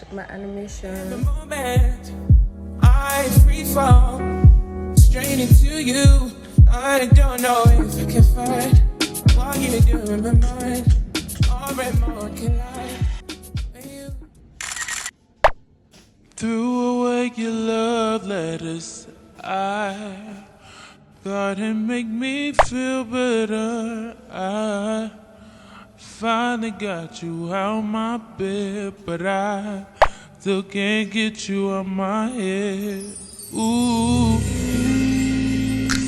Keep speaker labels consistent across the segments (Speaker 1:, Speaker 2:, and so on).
Speaker 1: Check my animation.
Speaker 2: The moment I free fall straight into you, I don't know if I can fight what you do in my mind. Or more can I threw away your love letters. I thought it'd make me feel better. I finally got you out my bed, but I still can't get you out my head. Ooh,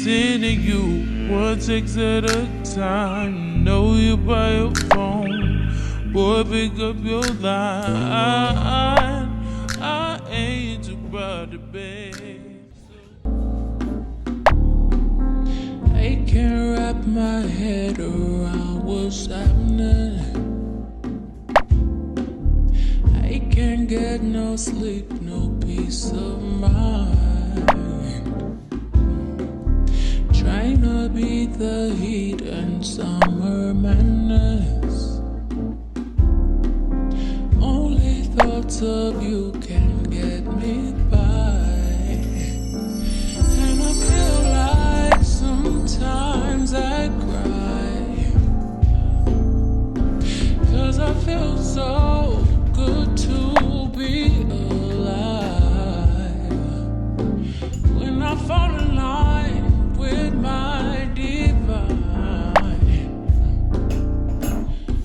Speaker 2: sending you one text at a time. Know you by your phone, boy, pick up your line. I ain't too proud to beg. I can't wrap my head around what's happening. I can't get no sleep, no peace of mind. Trying to beat the heat and summer madness. Only thoughts of you can get me by. And I feel like sometimes I cry, 'cause I feel so good to be alive. When I fall in line with my divine,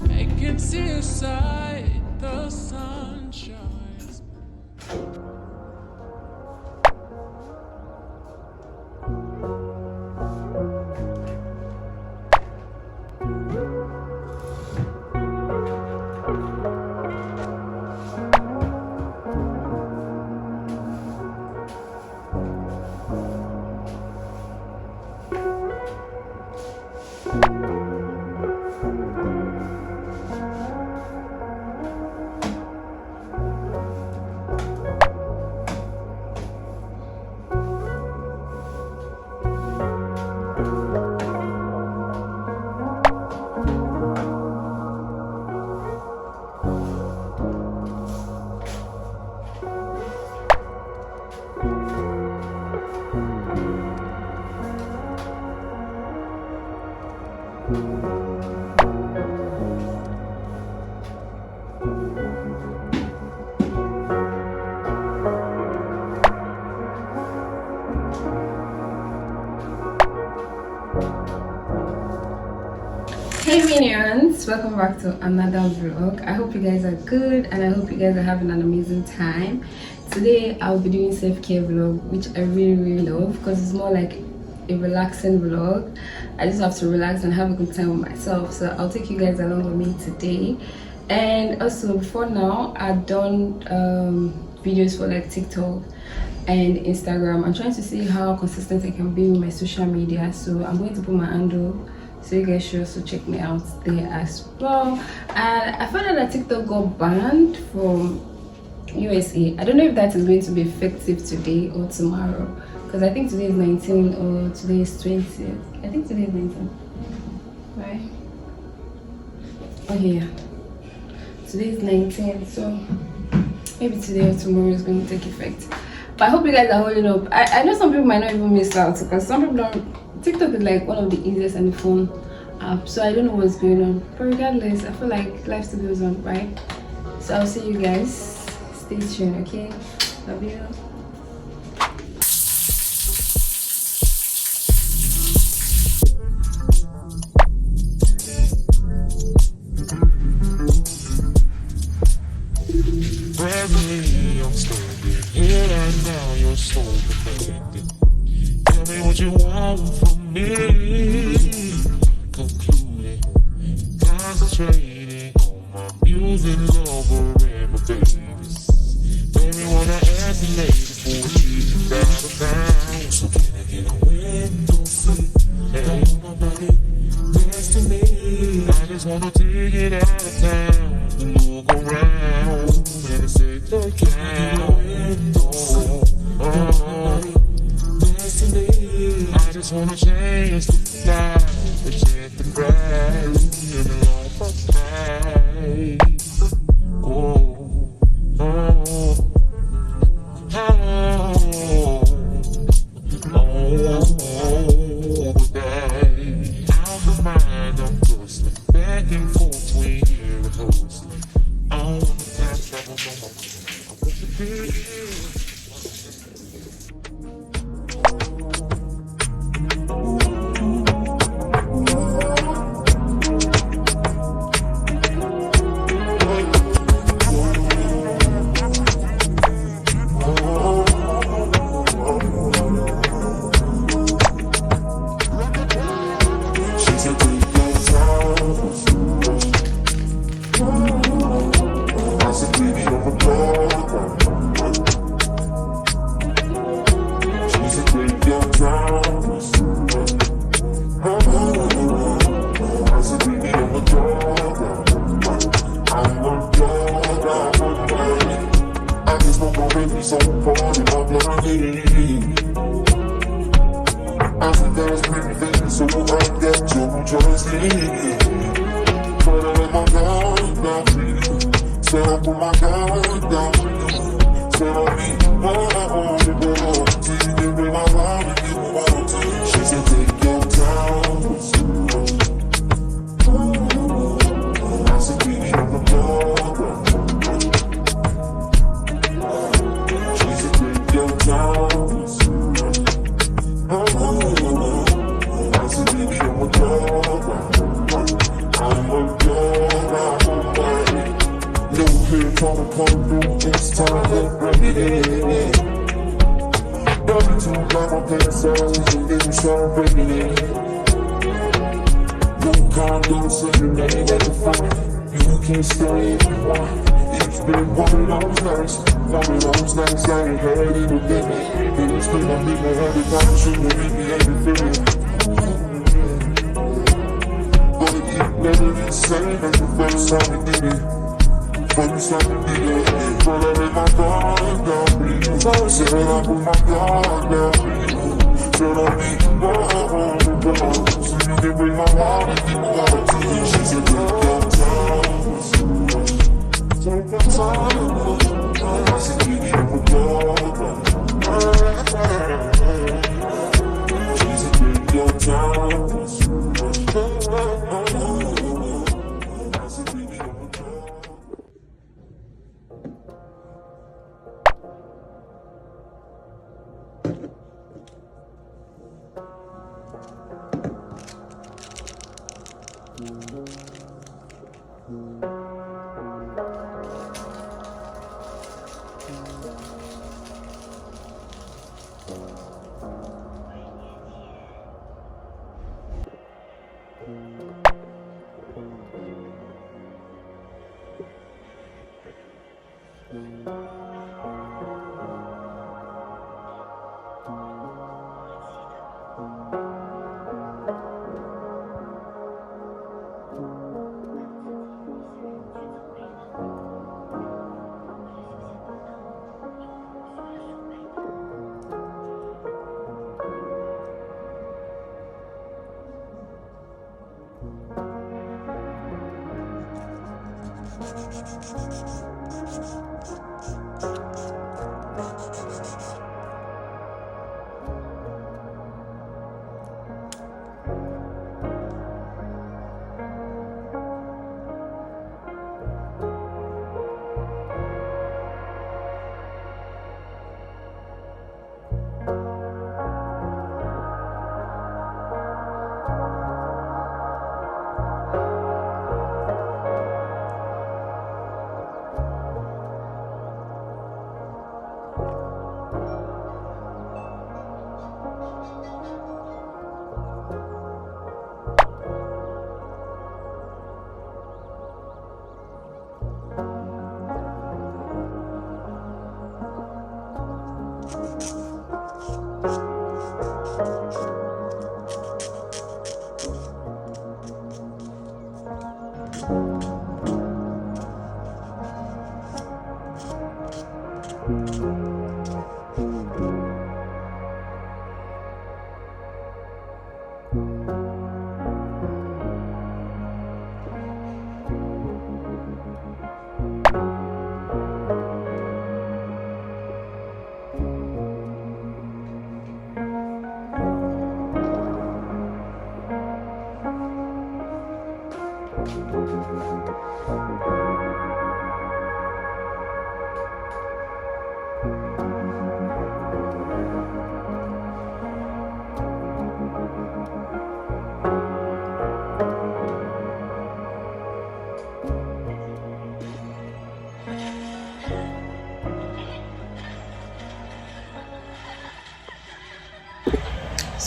Speaker 2: I can see inside the sun shines.
Speaker 1: Hey minions, welcome back to another vlog. I hope you guys are good and I hope you guys are having an amazing time. Today I'll be doing self-care vlog, which I really love because it's more like a relaxing vlog. I just have to relax and have a good time with myself, so I'll take you guys along with me today. And also, before now, I've done videos for like TikTok and Instagram. I'm trying to see how consistent I can be with my social media, so I'm going to put my handle so you guys should also check me out there as well. And I found out that TikTok got banned from USA. I don't know if that is going to be effective today or tomorrow, because I think today is 19 or today is 20. I think today is 19, right? Okay, yeah, today is 19, so maybe today or tomorrow is going to take effect. But I hope you guys are holding up. I know some people might not even miss out, because some people don't. TikTok is like one of the easiest and the phone app, so I don't know what's going on. But regardless, I feel like life still goes on, right? So I'll see you guys. Stay tuned, okay? Love you.
Speaker 2: Baby, I'm stupid. Here right now, you're so perfect. Tell me what you want from me. Concluding, concentrating on my music, love forever, babies. Baby, wanna ask you later before we leave out of town. So can I get a window seat? Hey, nobody next to me. I just wanna take it out of town and look around and say, look out window. I just wanna change the life, the check the grass, and the life of life. Oh, oh.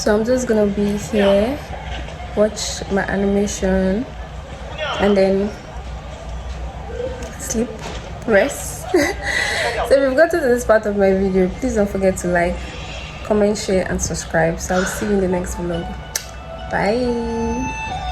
Speaker 1: So I'm just gonna be here, watch my animation, and then sleep, rest. So if you've gotten to this part of my video, please don't forget to like, comment, share, and subscribe. So I'll see you in the next vlog. Bye.